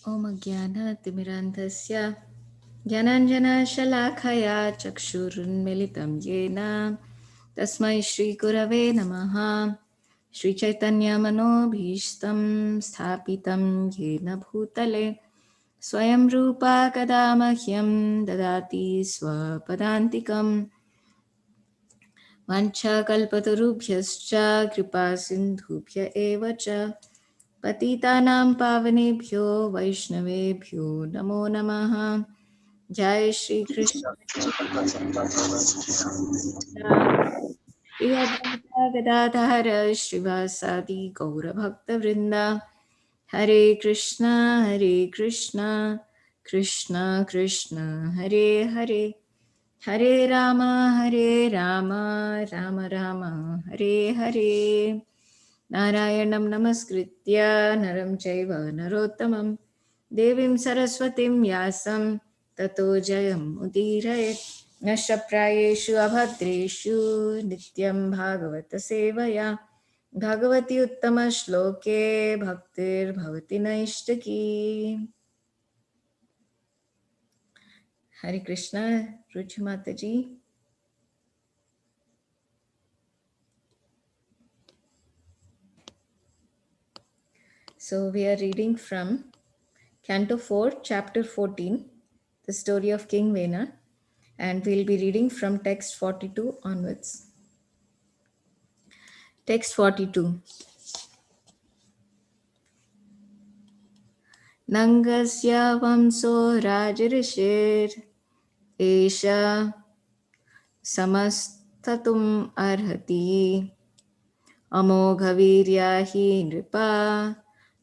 Om Jnana-timirandhasya Jnananjana-shalakaya Chakshurunmilitam Yena Tasmai Shri Gurave Namaha Shri Chaitanya Manobhishtam Sthapitam Yena Bhutale Swayam Rupa Kadamahyam Dadati Swapadantikam Vanchakalpatarubhyascha Kripa Sindhubhya Eva Cha पतितानां पावनेभ्यो वैष्णवेभ्यो नमो नमः। जय श्री कृष्ण श्री अद्वैत गदाधर श्रीवासादि गौरभक्तवृंद हरे कृष्णा कृष्ण कृष्ण हरे हरे हरे राम राम राम हरे हरे नारायणं नमस्कृत्य नरं चैव नरोत्तमं देवीं सरस्वतीं व्यासं ततो जयमुदीरयेत् नष्टप्रायेषु अभद्रेषु नित्यं भागवतसेवया भगवति उत्तमश्लोके भक्तिर्भवति नैष्टिकी। हरे कृष्णा रुचि माताजी। So we are reading from Canto 4, Chapter 14, the story of King Vena, and we'll be reading from text 42 onwards. Text 42. Nangasya vamso rajarishir esha samastatum arhati amoghavirya hi nripa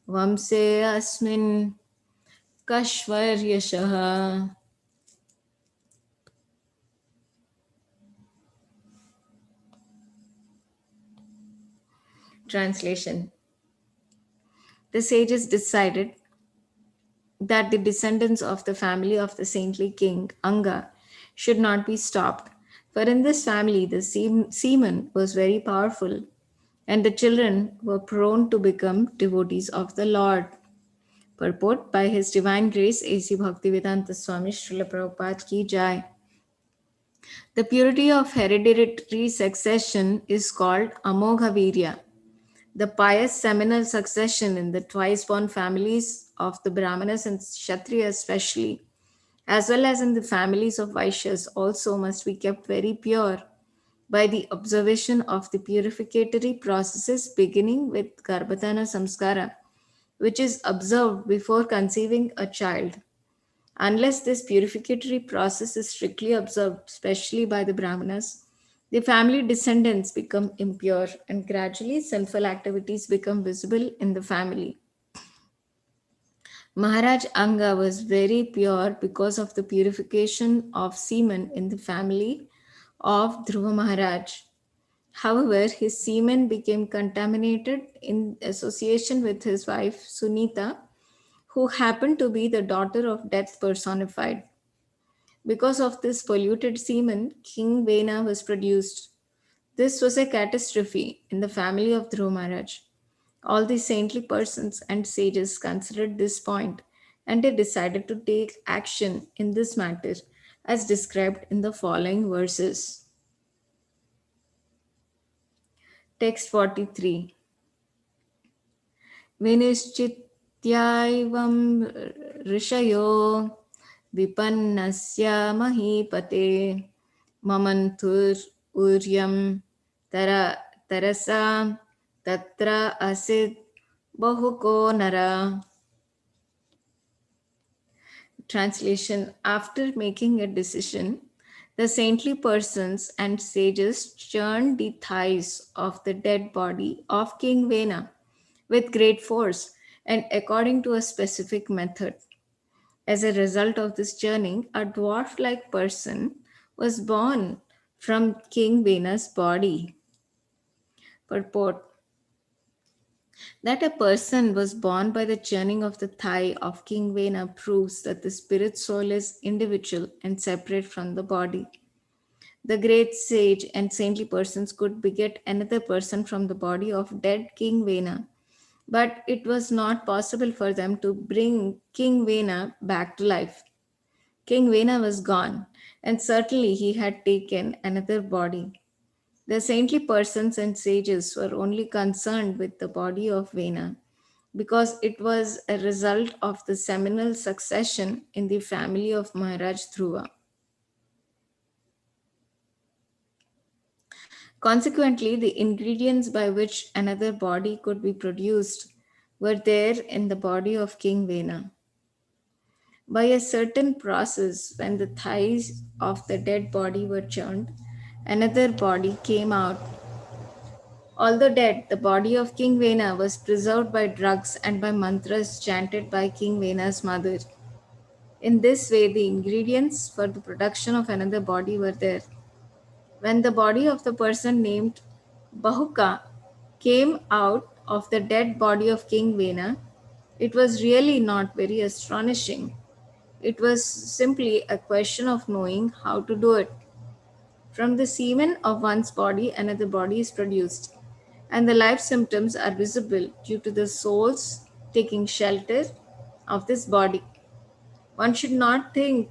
vamse asmin kashvaryashaha. Translation. The sages decided that the descendants of the family of the saintly king Anga should not be stopped, for in this family the semen was very powerful, and the children were prone to become devotees of the Lord. Purport: by His Divine Grace, A.C. Bhaktivedanta Swami Srila Prabhupada Ki Jai. The purity of hereditary succession is called Amoghavirya. The pious seminal succession in the twice born families of the Brahmanas and Kshatriyas especially, as well as in the families of Vaishyas also, must be kept very pure by the observation of the purificatory processes beginning with Garbhadhana Samskara, which is observed before conceiving a child. Unless this purificatory process is strictly observed, especially by the Brahmanas, the family descendants become impure and gradually sinful activities become visible in the family. Maharaj Anga was very pure because of the purification of semen in the family of Dhruva Maharaj. However, his semen became contaminated in association with his wife Sunita, who happened to be the daughter of death personified. Because of this polluted semen, King Vena was produced. This was a catastrophe in the family of Dhruva Maharaj. All the saintly persons and sages considered this point, and they decided to take action in this matter as described in the following verses. Text 43. विनिश्चित्याैवं ऋषयो विपन्नस्य महीपते ममन्थुर्यं तरसा तत्र असित् बहुको नरा. Translation. After making a decision, the saintly persons and sages churned the thighs of the dead body of King Vena with great force and according to a specific method. As a result of this churning, a dwarf like person was born from King Vena's body. Purport: that a person was born by the churning of the thigh of King Vena proves that the spirit soul is individual and separate from the body. The great sage and saintly persons could beget another person from the body of dead King Vena, but it was not possible for them to bring King Vena back to life. King Vena was gone, and certainly he had taken another body. The saintly persons and sages were only concerned with the body of Vena because it was a result of the seminal succession in the family of Maharaj Dhruva. Consequently, the ingredients by which another body could be produced were there in the body of King Vena. By a certain process, when the thighs of the dead body were churned, another body came out. Although dead, the body of King Vena was preserved by drugs and by mantras chanted by King Vena's mother. In this way, the ingredients for the production of another body were there. When the body of the person named Bahuka came out of the dead body of King Vena, it was really not very astonishing. It was simply a question of knowing how to do it. From the semen of one's body, another body is produced, and the life symptoms are visible due to the soul's taking shelter of this body. One should not think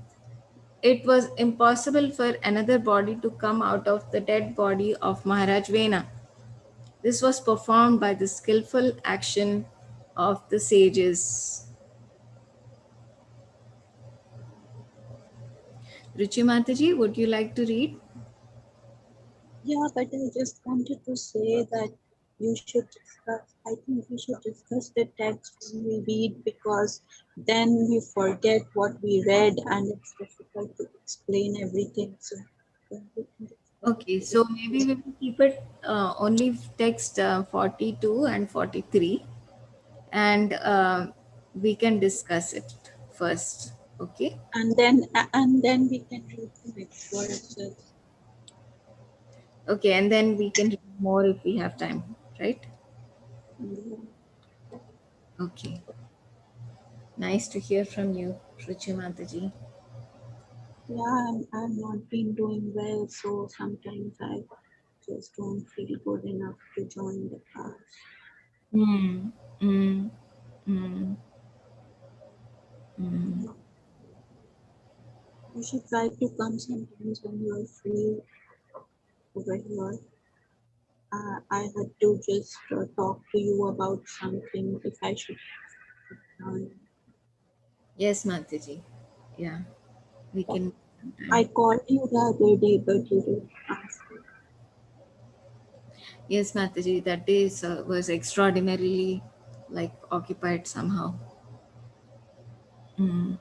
it was impossible for another body to come out of the dead body of Maharaj Vena. This was performed by the skillful action of the sages. Ruchi Mataji, would you like to read? Yeah, but I just wanted to say that you should discuss, I think we should discuss the text when we read, because then we forget what we read and it's difficult to explain everything. So then we can discuss Okay, it. so maybe we will keep it only text 42 and 43, and we can discuss it first. Okay. And then we can read the next verses. Okay, and then we can read more if we have time, right? Yeah, Okay. Nice to hear from you, Ruchi Mataji. I've not been doing well, so sometimes I just don't feel good enough to join the class. Mm, mm, mm, mm. Yeah. You should try to come sometimes when you're free over here. I had to just talk to you about something if I should join. Yes, Mataji. Yeah, we can I sometime. called you the other day, but you didn't answer. Yes, Mataji, that day was extraordinarily like occupied somehow. Mm.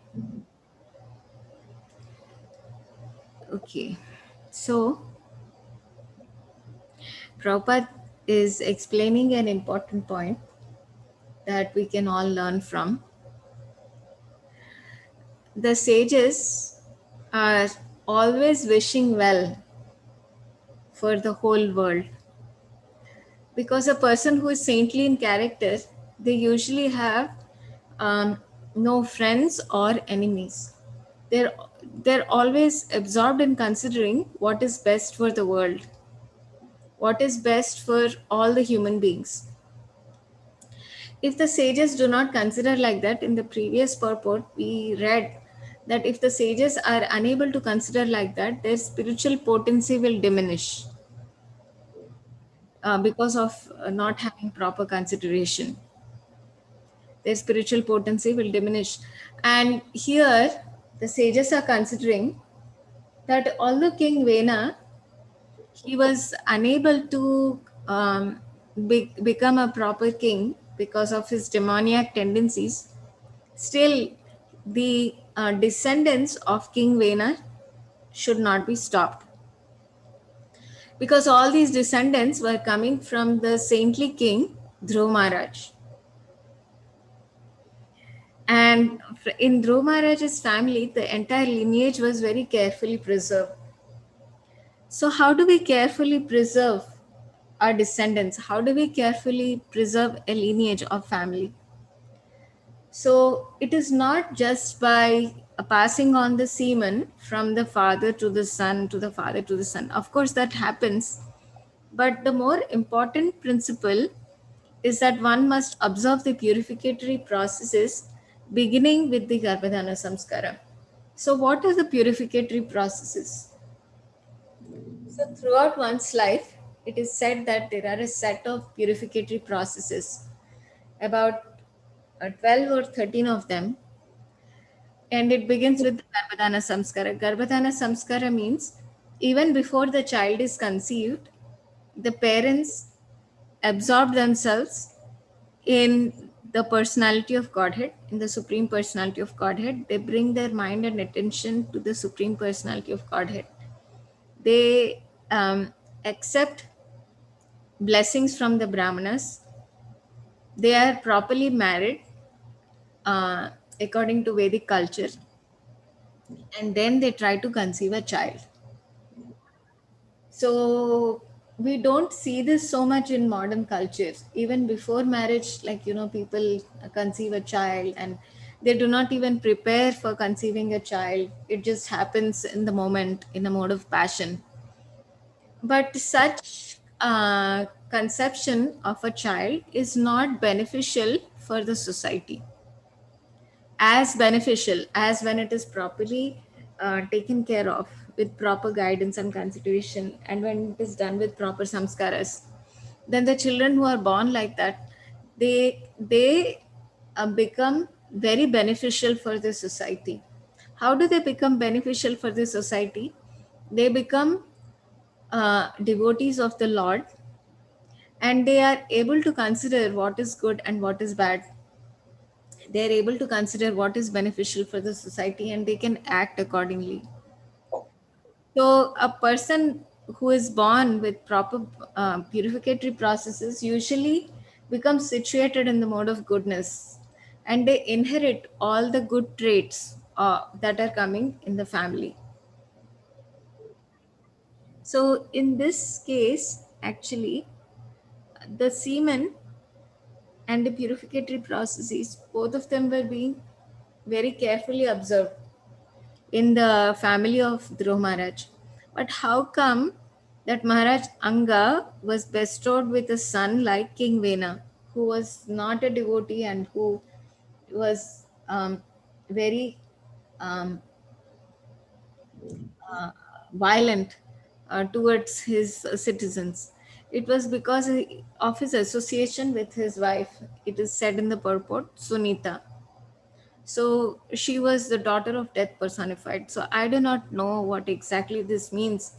Okay. So, Prabhupada is explaining an important point that we can all learn from. The sages are always wishing well for the whole world, because a person who is saintly in character, they usually have um, no friends or enemies. They're always absorbed in considering what is best for the world, what is best for all the human beings. If the sages do not consider like that, in the previous purport we read that if the sages are unable to consider like that, their spiritual potency will diminish because of not having proper consideration. Their spiritual potency will diminish. And here the sages are considering that although King Vena, he was unable to become a proper king because of his demoniac tendencies, still the descendants of King Vena should not be stopped, because all these descendants were coming from the saintly king Dhruv Maharaj. And in Dhruv Maharaj's family, the entire lineage was very carefully preserved. So, how do we carefully preserve our descendants? How do we carefully preserve a lineage of family? So, it is not just by passing on the semen from the father to the son to the father to the son. Of course, that happens. But the more important principle is that one must observe the purificatory processes beginning with the Garbhadhana Samskara. So, what are the purificatory processes? So, throughout one's life, it is said that there are a set of purificatory processes, about 12 or 13 of them, and it begins with the Garbhadhana Samskara. Garbhadhana Samskara means even before the child is conceived, the parents absorb themselves in the personality of Godhead, in the Supreme Personality of Godhead. They bring their mind and attention to the Supreme Personality of Godhead. They accept blessings from the Brahmanas. They are properly married uh, according to Vedic culture, and then they try to conceive a child. So we don't see this so much in modern culture. Even before marriage, like, people conceive a child and they do not even prepare for conceiving a child. It just happens in the moment in a mode of passion. But such conception of a child is not beneficial for the society, as beneficial as when it is properly taken care of with proper guidance and consideration, and when it is done with proper samskaras. Then the children who are born like that, they become very beneficial for the society. How do they become beneficial for the society? They become devotees of the Lord, and they are able to consider what is good and what is bad. They are able to consider what is beneficial for the society, and they can act accordingly. So a person who is born with proper purificatory processes usually becomes situated in the mode of goodness, and they inherit all the good traits that are coming in the family. So in this case, actually, the semen and the purificatory processes, both of them were being very carefully observed in the family of Dhruv Maharaj. But how come that Maharaj Anga was bestowed with a son like King Vena, who was not a devotee and who was very um, uh, violent towards his citizens? It was because of his association with his wife. It is said in the purport, Sunita. So she was the daughter of death personified. So I do not know what exactly this means,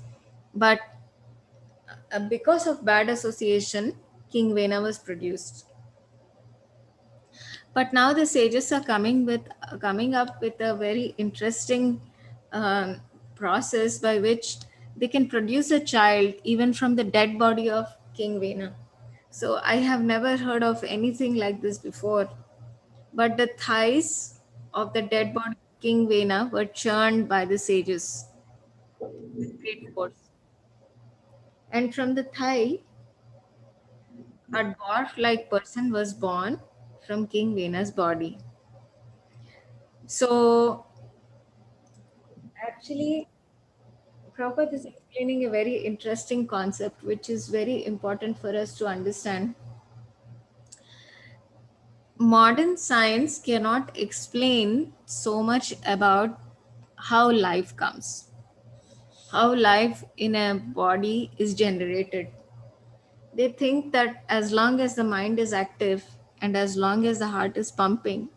but because of bad association, King Vena was produced. But now the sages are coming up with a very interesting um, process by which they can produce a child even from the dead body of King Vena. So I have never heard of anything like this before. But the thighs of the dead body of King Vena were churned by the sages with great force. And from the thigh, a dwarf like person was born from King Vena's body. So, actually, Prabhupada is explaining a very interesting concept, which is very important for us to understand. Modern science cannot explain so much about how life comes, how life in a body is generated. They think that as long as the mind is active and as long as the heart is pumping,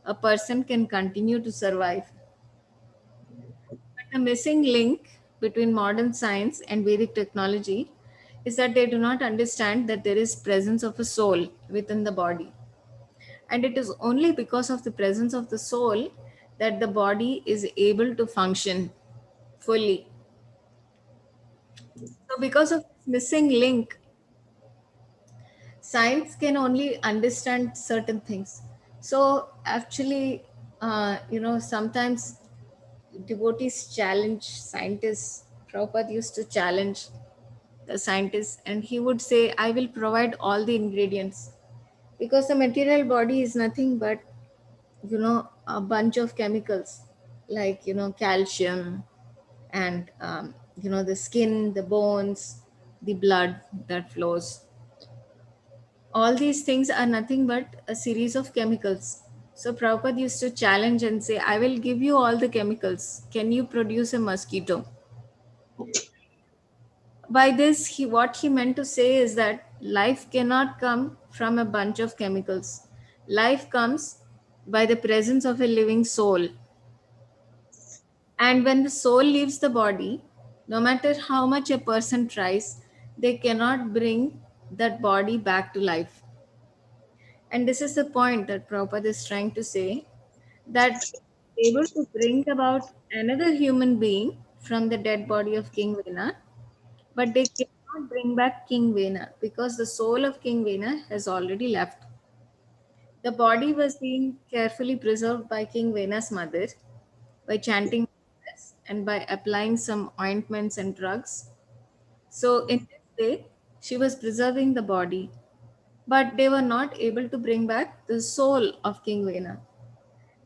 a person can continue to survive. But the missing link between modern science and Vedic technology is that they do not understand that there is presence of a soul within the body. And it is only because of the presence of the soul that the body is able to function fully. So because of this missing link, science can only understand certain things. So actually, sometimes devotees challenge scientists. Prabhupada used to challenge the scientists, and he would say, I will provide all the ingredients, because the material body is nothing but a bunch of chemicals, like calcium, and the skin, the bones, the blood that flows. All these things are nothing but a series of chemicals. So Prabhupada used to challenge and say, I will give you all the chemicals. Can you produce a mosquito? By this, what he meant to say is that life cannot come from a bunch of chemicals. Life comes by the presence of a living soul. And when the soul leaves the body, no matter how much a person tries, they cannot bring that body back to life. And this is the point that Prabhupada is trying to say, that able to bring about another human being from the dead body of King Vena, but they cannot bring back King Vena because the soul of King Vena has already left. The body was being carefully preserved by King Vena's mother by chanting mantras and by applying some ointments and drugs. So, in this way, she was preserving the body, but they were not able to bring back the soul of King Vena.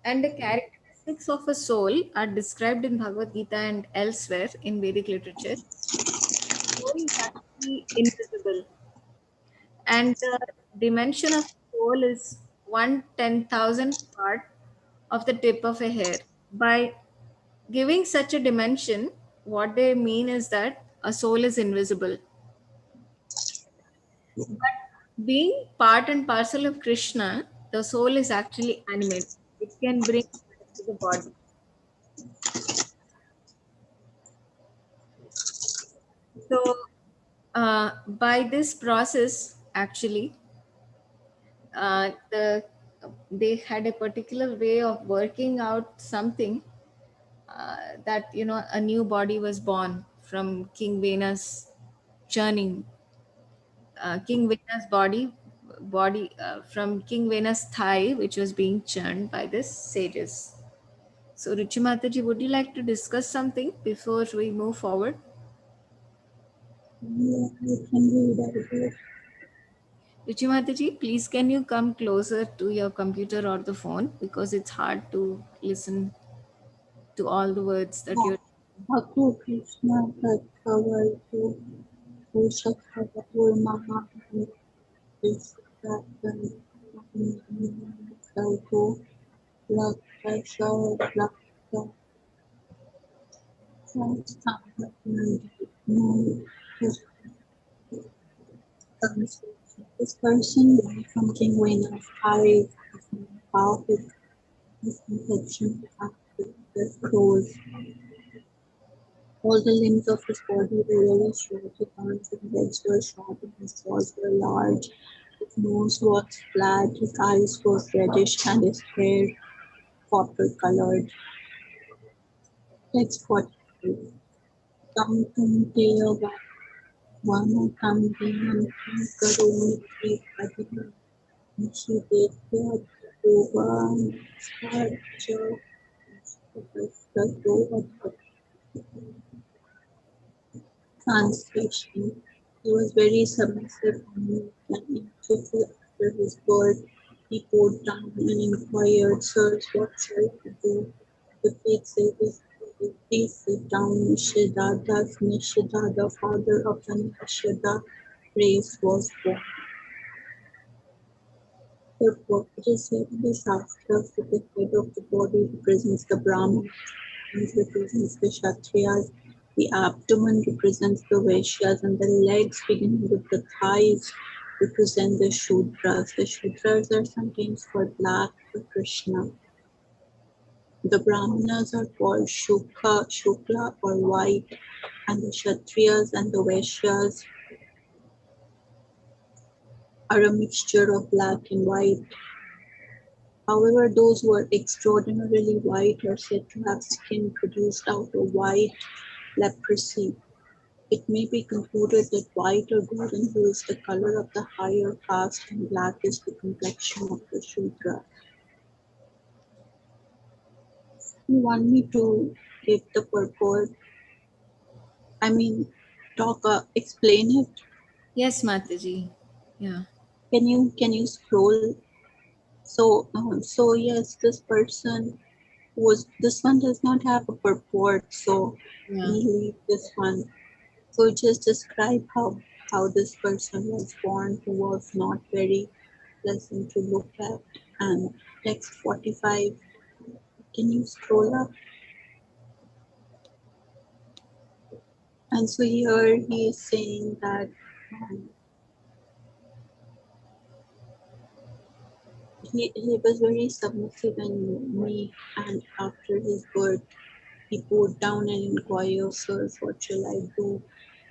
And the characteristics of a soul are described in Bhagavad Gita and elsewhere in Vedic literature. Soul is actually invisible, and the dimension of soul is 1/10,000th part of the tip of a hair. By giving such a dimension, what they mean is that a soul is invisible. But being part and parcel of Krishna, the soul is actually animate. It can bring life to the body. So, by this process, actually, they had a particular way of working out something, that a new body was born from King Vena's churning. King Vena's body from King Vena's thigh, which was being churned by the sages. So, Ruchi Mataji, would you like to discuss something before we move forward? Yeah, I can read that. Ruchi Mataji, please can you come closer to your computer or the phone because it's hard to listen to all the words that you're. Aku Krishna Tatkavartu Pushakavatur Mahamani Vishwatan Sargo Lakasha Lakta Samhatnandi This person learned from King Vena's high how his complexion acted with clothes. All the limbs of his body were really short, his arms and legs were short, and his jaws were large. His nose was flat, his eyes were reddish, and his hair copper colored. Text 42. Tam tum teya vana tam dinam tam karoni ki adina nishidetya bhuvan sacha sato. Translation: He was very submissive and meek, and immediately after his birth he bowed down and inquired, Sirs, what shall I do? The sage said, Please sit down. Nishida, the father of the Nishida race, was born. Therefore, it is said in the Shastras that the head of the body represents the Brahman, hands represents the Kshatriyas, the abdomen represents the Vaishyas, and the legs, beginning with the thighs, represent the Shudras. The Shudras are sometimes called black for Krishna. The Brahmanas are called Shukla or white, and the Kshatriyas and the Vaishyas are a mixture of black and white. However, those who are extraordinarily white are said to have skin produced out of white leprosy. It may be concluded that white or golden hue is the color of the higher caste and black is the complexion of the Shudra. You want me to give the purport? I mean, explain it. Yes, Mataji. Yeah. Can you scroll? So yes, this person was this one does not have a purport, so we Yeah. leave this one. So just describe how. how this person was born who was not very pleasant to look at. And text 45, can you scroll up? And so here he is saying that he was very submissive and meek, and after his birth, he bowed down and inquired, Sirs, what shall I do?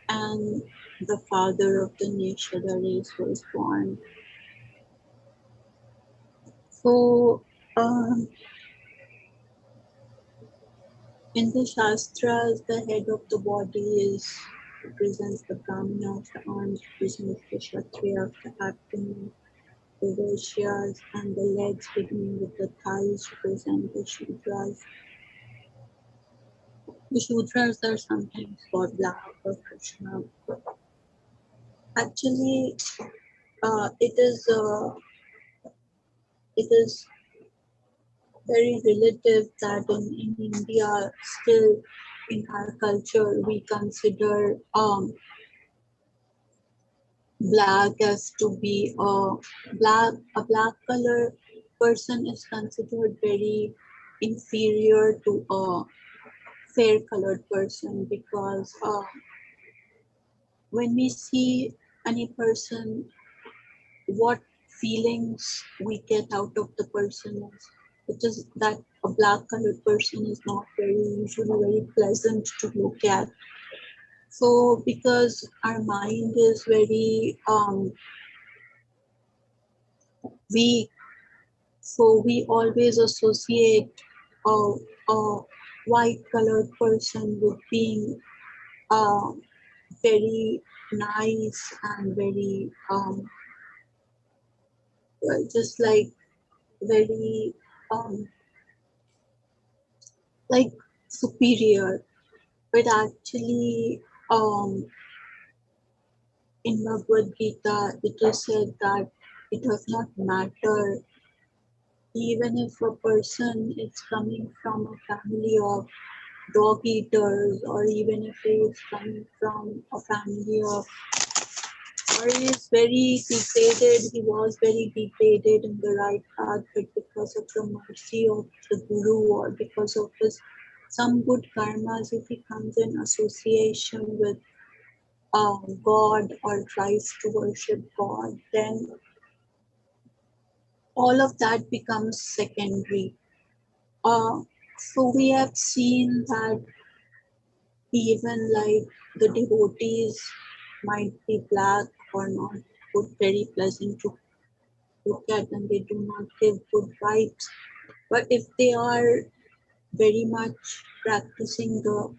And the father of the Neshada race was born. So, in the Shastras, the head of the body is represents the Brahmana of the arms, represents the Kshatriya of the abdomen, the Vaishyas, and the legs beginning with the thighs represent the Shudras. The Shudras are sometimes called black or Krishna. Actually, it is very relative that in India, still in our culture, we consider black as to be a black color person is considered very inferior to a fair colored person because when we see any person, what feelings we get out of the person is it is that a black colored person is not very usually very pleasant to look at. So because our mind is very weak, so we always associate a white colored person with being uh, very nice and very just like very um, like superior. But actually, in Bhagavad Gita, it is said that it does not matter even if a person is coming from a family of dog eaters, or even if he is coming from a family of, or he is very degraded, he was very degraded in the right path, but because of the mercy of the Guru or because of his some good karmas, if he comes in association with God or tries to worship God, then all of that becomes secondary. Uh, so we have seen that even like the devotees might be black or not good, very pleasant to look at, and they do not give good vibes. But if they are very much practicing the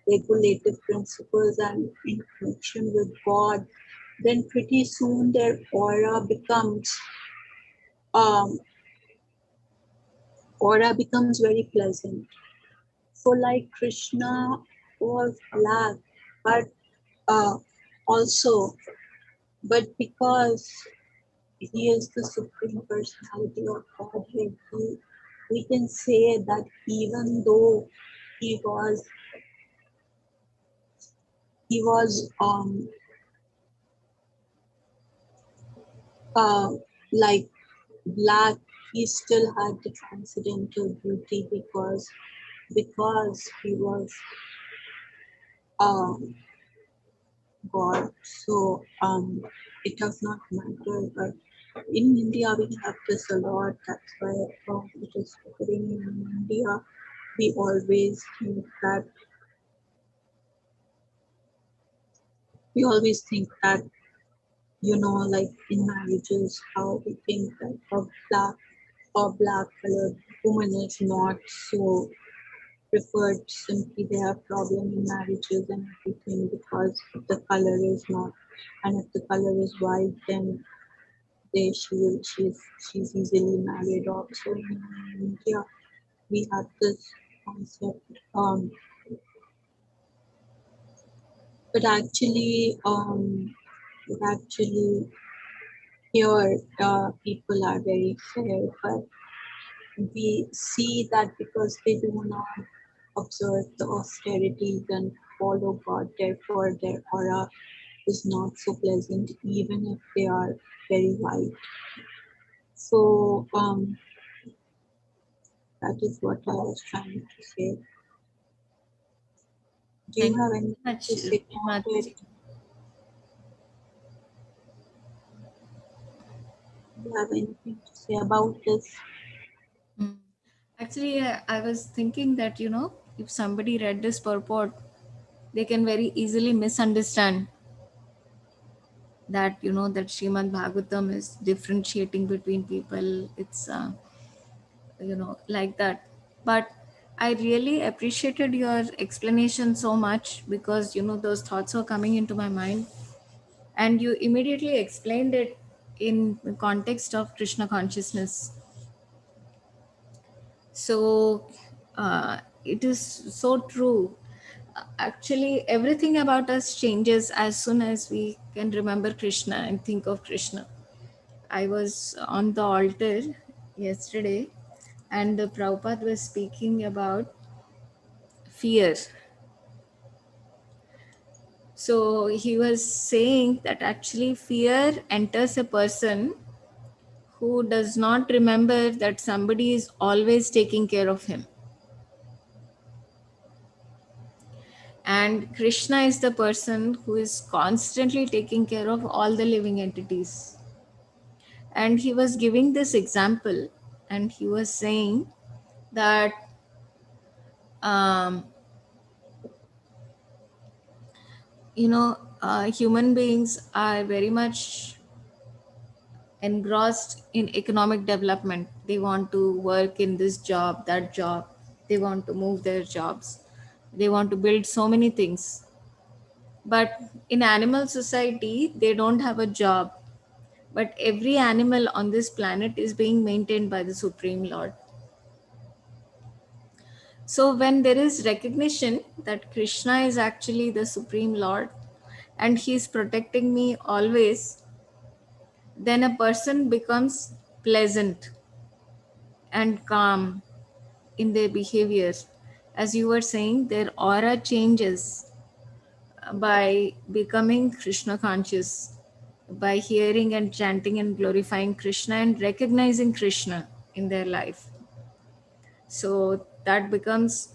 regulative principles and in connection with God, then pretty soon their um, aura becomes very pleasant. So like Krishna was black, but uh, also, but because he is the supreme personality of Godhead, we can say that even though he was he was uh, like black, he still had the transcendental beauty because he was um, God. So it does not matter. But in India, we have this a lot. That's why it is occurring in India. We always think that like in marriages, how we think that a black colored woman is not so preferred. Simply, they have problem in marriages and everything because if the color is not, and if the color is white, then she's easily married. Also in India, we have this concept. But actually, here people are very fair, but we see that because they do not observe the austerities and follow God, therefore their aura is not so pleasant, even if they are very white. So that is what I was trying to say. Do you Thank you have very anything much, to say about it? Mataji. Do you have anything to say about this? Mm. Actually, I was thinking that, if somebody read this purport, they can very easily misunderstand that, that Srimad Bhagavatam is differentiating between people. It's, like that. But I really appreciated your explanation so much because, those thoughts were coming into my mind. And you immediately explained it in the context of Krishna consciousness. So it is so true. Actually, everything about us changes as soon as we can remember Krishna and think of Krishna. I was on the altar yesterday, and the Prabhupada was speaking about fear. So he was saying that actually fear enters a person who does not remember that somebody is always taking care of him. And Krishna is the person who is constantly taking care of all the living entities. And he was giving this example, and he was saying that um, human beings are very much engrossed in economic development. They want to work in this job, that job. They want to move their jobs. They want to build so many things. But in animal society, they don't have a job. But every animal on this planet is being maintained by the Supreme Lord. So when there is recognition that Krishna is actually the Supreme Lord and he is protecting me always, then a person becomes pleasant and calm in their behavior. As you were saying, their aura changes by becoming Krishna conscious, by hearing and chanting and glorifying Krishna and recognizing Krishna in their life. So that becomes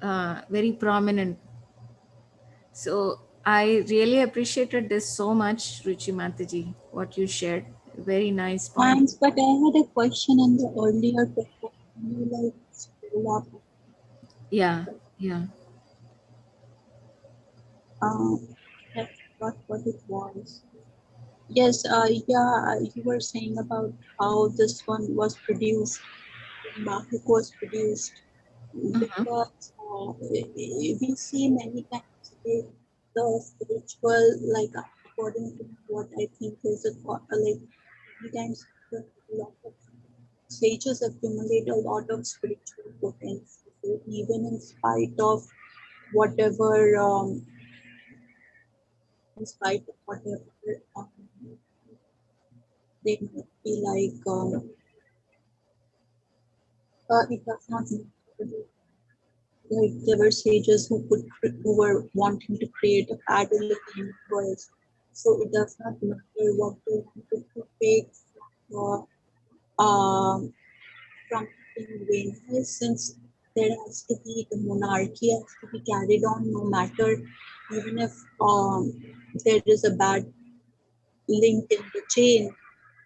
very prominent. So I really appreciated this so much, Ruchi Mataji, what you shared. Very nice point. Thanks, but I had a question in the earlier paper. Can you like scroll up? Yeah, yeah. I forgot what it was. Yes, yeah, you were saying about how this one was produced, Somatic was produced, Mm-hmm. because we see many times the spiritual, like according to what I think is like many times a lot of sages accumulate a lot of spiritual potential, so even in spite of whatever, in spite of whatever they might be like. It does not matter. Like there were sages who were wanting to create a fabulous universe. So it does not matter what they wanted to take um, from king Venus, since there has to be the monarchy has to be carried on no matter, even if there is a bad link in the chain,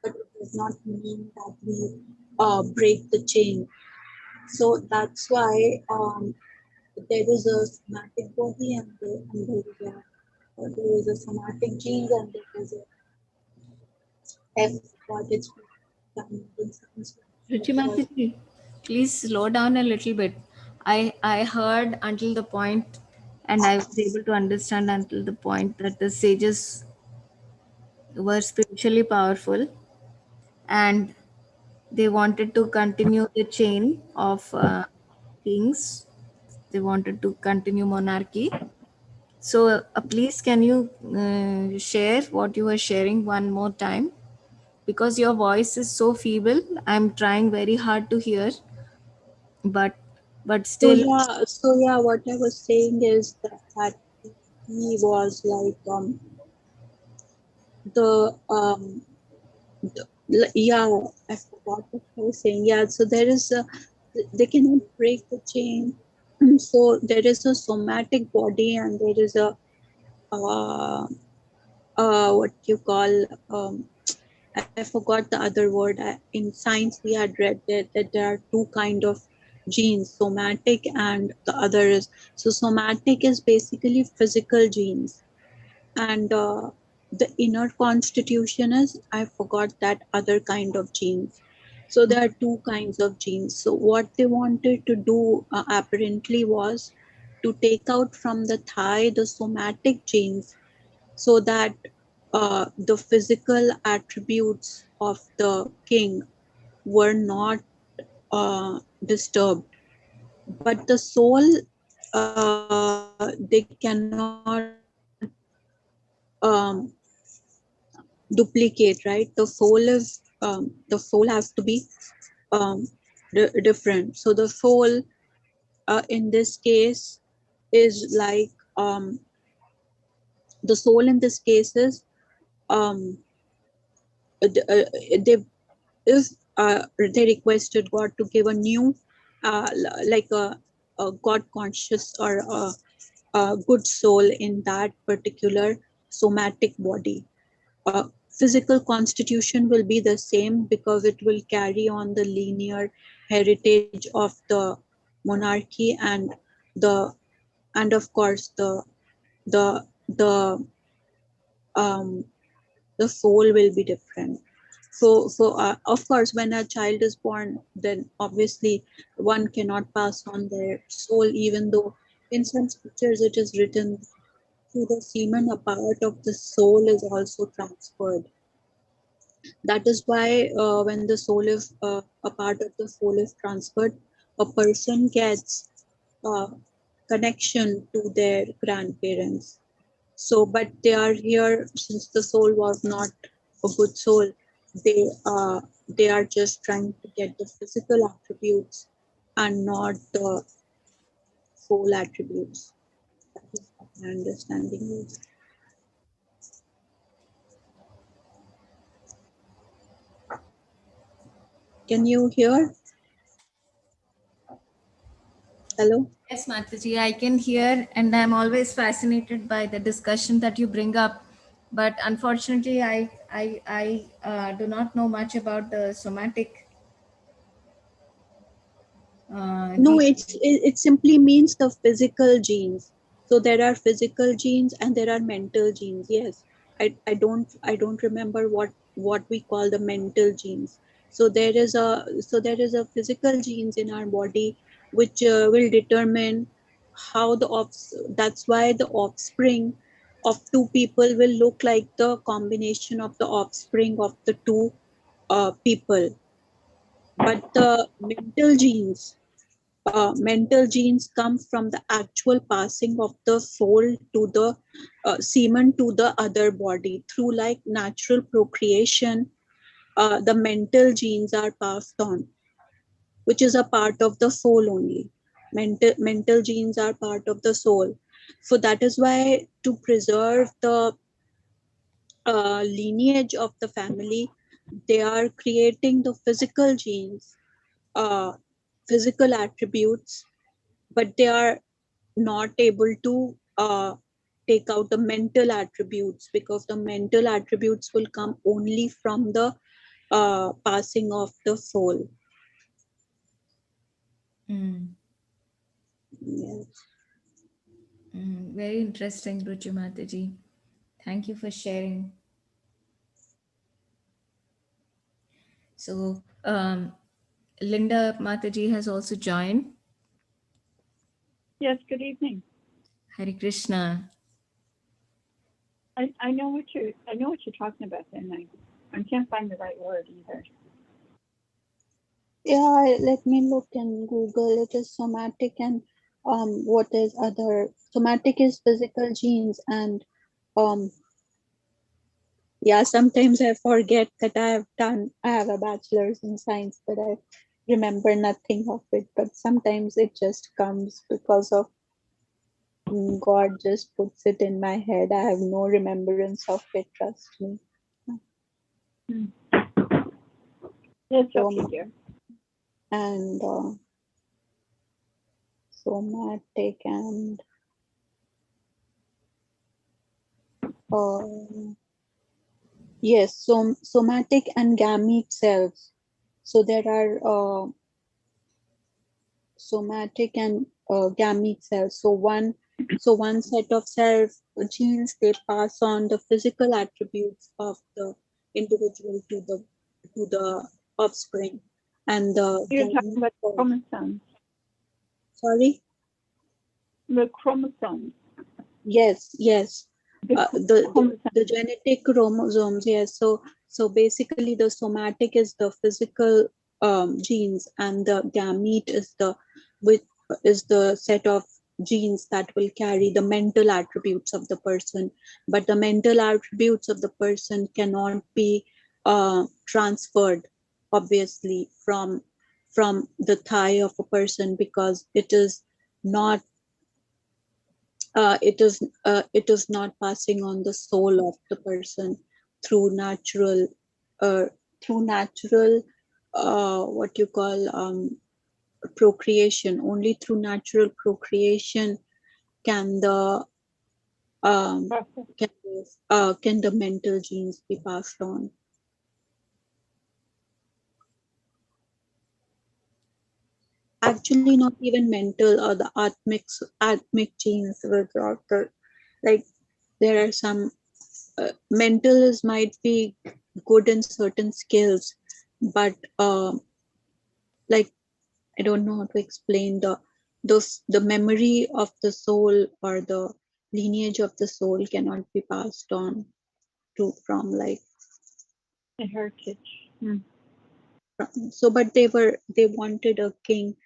but it does not mean that we break the chain. So that's why there is a somatic body, and there is a somatic genes, and there is a F what it's done in science. Ruchi Mataji, please slow down a little bit. I heard until the point, and I was able to understand until the point that the sages were spiritually powerful and they wanted to continue the chain of kings. They wanted to continue monarchy. So, please, can you share what you were sharing one more time? Because your voice is so feeble, I'm trying very hard to hear, but So still. yeah, so yeah, what I was saying is that he was like the yeah, I forgot what I was saying. Yeah, so there is a, they cannot break the chain. So there is a somatic body and there is a uh, what you call I forgot the other word. In science, we had read that there are two kind of genes, somatic and the other is, so somatic is basically physical genes, and the inner constitution is, I forgot that other kind of genes. So there are two kinds of genes. So what they wanted to do apparently was to take out from the thigh the somatic genes, so that the physical attributes of the king were not disturbed, but the soul, they cannot um, duplicate, right? The soul has to be um, different. So the soul in this case is like the soul in this case is um, they, if they requested God to give a new like a God conscious or a good soul in that particular somatic body. Physical constitution will be the same because it will carry on the linear heritage of the monarchy, the and of course the um, the soul will be different. So of course, when a child is born, then obviously one cannot pass on their soul, even though in some scriptures it is written through the semen a part of the soul is also transferred. That is why when the soul is a part of the soul is transferred, a person gets uh, connection to their grandparents. So, but they are here since the soul was not a good soul. They are just trying to get the physical attributes and not the soul attributes. That is what my understanding is. Can you hear? Hello? Yes, Mataji, I can hear, and I'm always fascinated by the discussion that you bring up. But unfortunately, I do not know much about the somatic No, gene. it simply means the physical genes. So there are physical genes and there are mental genes. Yes, I don't remember what we call the mental genes. So there is a physical genes in our body which will determine how that's why the offspring of two people will look like the combination of the offspring of the two people. But the mental genes come from the actual passing of the soul to the semen to the other body through like natural procreation. The mental genes are passed on, which is a part of the soul only. Mental genes are part of the soul. So that is why to preserve the lineage of the family, they are creating the physical genes, uh, physical attributes, but they are not able to take out the mental attributes because the mental attributes will come only from the passing of the soul. Mm, Yes. very interesting, Ruchi Mataji. Thank you for sharing. So, Linda Mataji has also joined. Yes, good evening. Hare Krishna. I know what you're talking about, and I can't find the right word either. Yeah, let me look in Google. It is somatic and what is other? Somatic is physical genes and um yeah, sometimes I forget that I have a bachelor's in science, but I remember nothing of it. But sometimes it just comes because of God just puts it in my head. I have no remembrance of it, trust me. Hmm. It's okay, So, dear. and somatic and uh, yes, so somatic and gamete cells. So there are somatic and gamete cells. So one set of cells genes, they pass on the physical attributes of the individual to the offspring, and the You're talking gamete about cells. chromosomes. Sorry. The chromosomes. Yes, yes. The The chromosomes. genetic chromosomes, yes. So basically the somatic is the physical genes, and the gamete which is the set of genes that will carry the mental attributes of the person. But the mental attributes of the person cannot be transferred, obviously, from the thigh of a person, because not it is not passing on the soul of the person through uh, natural what you call procreation. Only through natural procreation can the um, Process. can the mental genes be passed on. Actually, not even mental or the atmic genes with the, like, there are some mental is might be good in certain skills, but like, I don't know how to explain the memory of the soul or the lineage of the soul cannot be passed on to from like The heritage. Hmm. so. But they wanted a king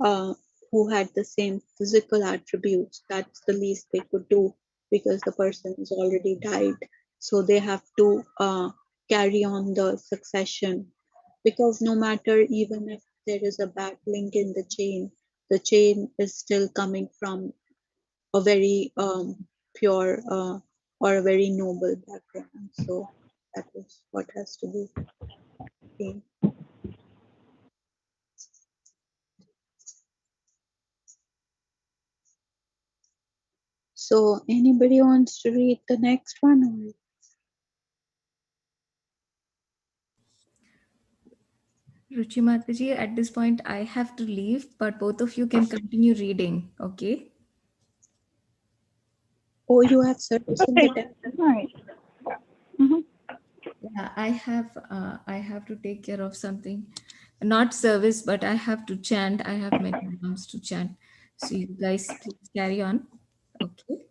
uh, who had the same physical attributes. That's the least they could do, because the person is already died, so they have to carry on the succession, because no matter, even if there is a bad link in the chain is still coming from a very pure or a very noble background. So that is what has to be. Okay. So anybody wants to read the next one? Or Ruchi Mataji, at this point, I have to leave, but both of you can continue reading, okay? oh, you have service in the Okay. temple? All right. Mm-hmm. Yeah, I have to take care of something. Not service, but I have to chant. I have many names to chant. So you guys please carry on. Okay.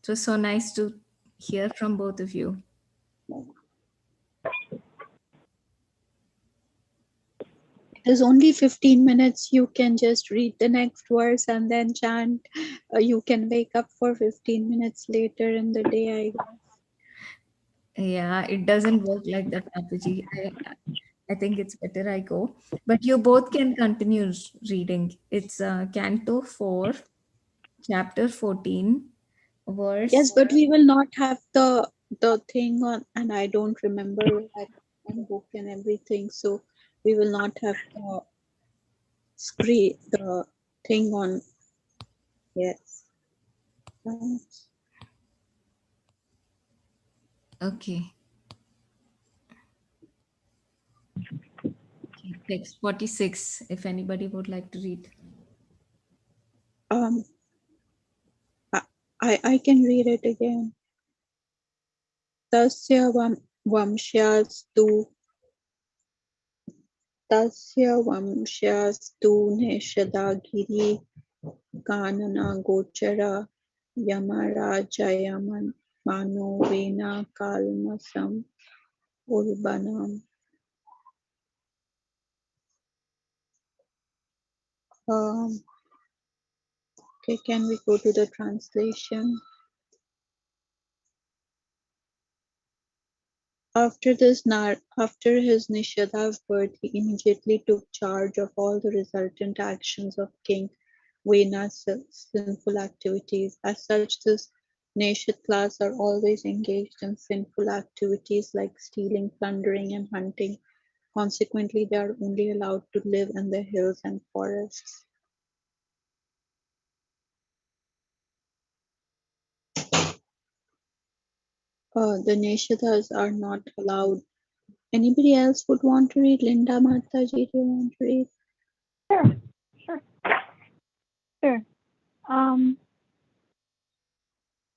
It was so nice to hear from both of you. It is only 15 minutes. You can just read the next verse and then chant. You can wake up for 15 minutes later in the day, I guess. Yeah, it doesn't work like that, Mataji. I think it's better I go. But you both can continue reading. It's Canto 4, Chapter 14, Yes, verse. but we will not have the thing on, and I don't remember at one book and everything, so we will not have the thing on. Yes. Okay. Okay. Text 46, if anybody would like to read. Um, I, I can read it again. Tasya vamsyastu tasya vamsyastu neshadagiri kanana gochara yamarajayaman manovena kalmasam urbanam. Um, okay, can we go to the translation? After his Nishada's birth, he immediately took charge of all the resultant actions of King Vena's sinful activities. As such, this Nashid class are always engaged in sinful activities like stealing, plundering, and hunting. Consequently, they are only allowed to live in the hills and forests. The Neshadas are not allowed. Anybody else would want to read? Linda, Mataji, do you want to read? Sure, sure, sure. Um,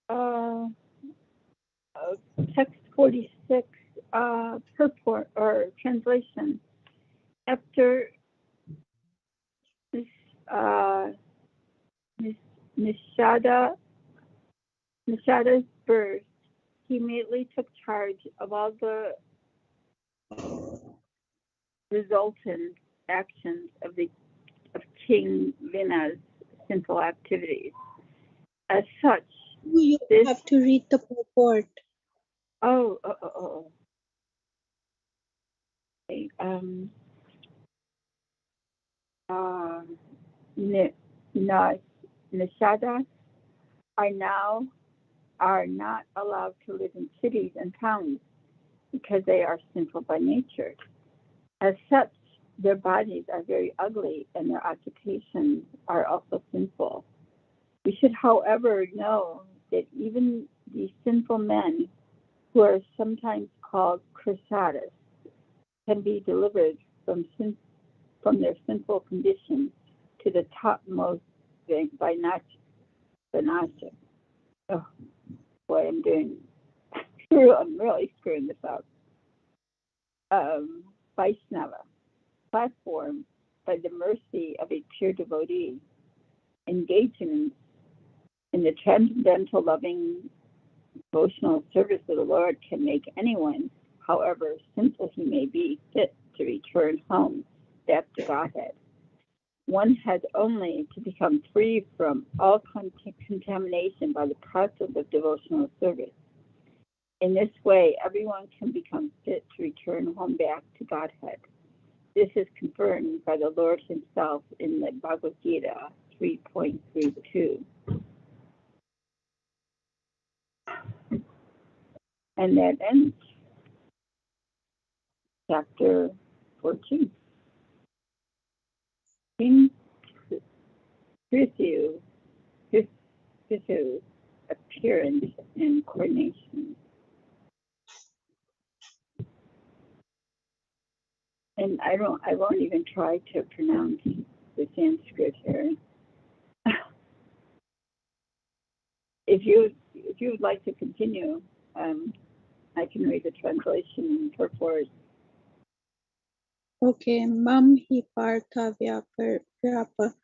uh, Text 46, purport or translation. After this, Nishada's birth, he immediately took charge of all the resultant actions of King Vina's sinful activities. As such, You this have to read the purport. Okay, Nishadas are not allowed to live in cities and towns because they are sinful by nature. As such, their bodies are very ugly and their occupations are also sinful. We should, however, know that even these sinful men, who are sometimes called chrysadas, can be delivered from their sinful condition to the topmost by Vanasha. Oh boy, I'm really screwing this up. Vaishnava, platform by the mercy of a pure devotee, engaging in the transcendental loving devotional service of the Lord can make anyone, however sinful he may be, fit to return home back to Godhead. One has only to become free from all contamination by the process of devotional service. In this way, everyone can become fit to return home back to Godhead. This is confirmed by the Lord himself in the Bhagavad Gita 3.32. And that ends chapter 14. King Prithu appearance and coordination. And I won't even try to pronounce the Sanskrit here. If you would like to continue, I can read the translation purport. Okay, mam hi partha vyapa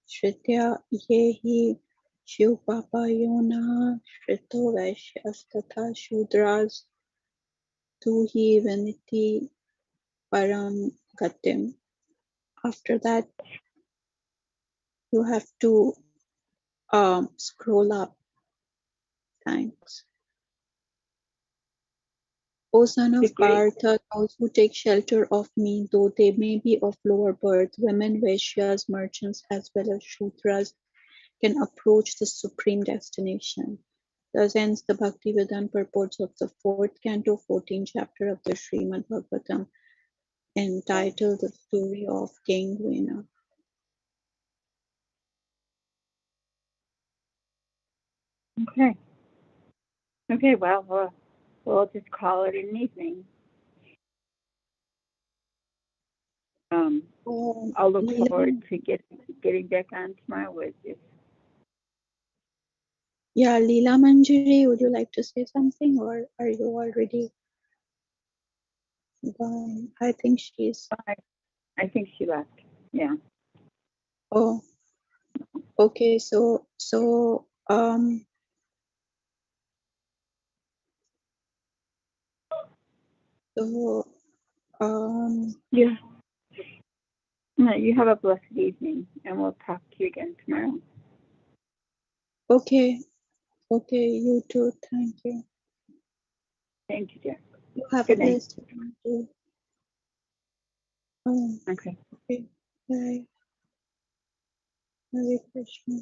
shritya yehi shivpapayona shrito vaishyastata shudras tu hi vaniti param gatim. After that, you have to scroll up. Thanks. O son of Partha, those who take shelter of me, though they may be of lower birth, women, Vaishyas, merchants, as well as Shudras, can approach the supreme destination. Thus ends the Bhaktivedanta purports of the 4th canto, 14th chapter of the Srimad Bhagavatam, entitled The Story of King Vena. Okay, well, we'll just call it an evening. I'll look forward to getting back on tomorrow with you. Yeah, Leela Manjari, would you like to say something, or are you already gone? I think she's... I think she left, yeah. Oh, okay, so, Yeah. You have a blessed evening, and we'll talk to you again tomorrow. Okay, you too, thank you. Thank you, dear. You have Good a night. blessed evening too. Okay. Okay, bye. Hare Krishna.